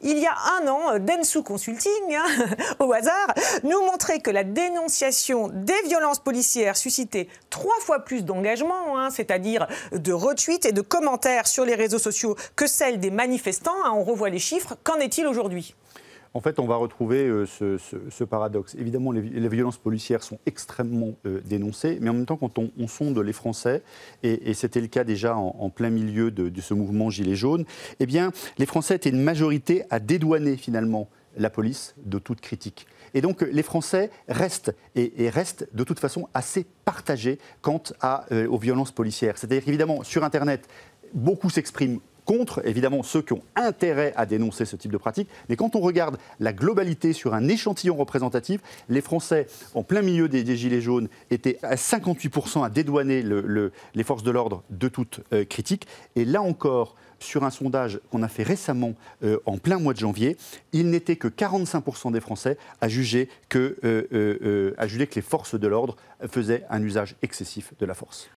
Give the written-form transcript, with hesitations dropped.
il y a un an, Dentsu Consulting, au hasard, nous montrait que la dénonciation des violences policières suscitait 3 fois plus d'engagement, c'est-à-dire de retweets et de commentaires sur les réseaux sociaux, que celle des manifestants. On revoit les chiffres. Qu'en est-il aujourd'hui ? En fait, on va retrouver ce paradoxe. Évidemment, les violences policières sont extrêmement dénoncées, mais en même temps, quand on sonde les Français, et c'était le cas déjà en plein milieu de ce mouvement Gilets jaunes, eh bien, les Français étaient une majorité à dédouaner finalement la police de toute critique. Et donc, les Français restent de toute façon assez partagés quant aux violences policières. C'est-à-dire qu'évidemment, sur Internet, beaucoup s'expriment contre, évidemment, ceux qui ont intérêt à dénoncer ce type de pratique. Mais quand on regarde la globalité sur un échantillon représentatif, les Français, en plein milieu des Gilets jaunes, étaient à 58% à dédouaner les forces de l'ordre de toute critique. Et là encore, sur un sondage qu'on a fait récemment, en plein mois de janvier, il n'était que 45% des Français à juger que les forces de l'ordre faisaient un usage excessif de la force.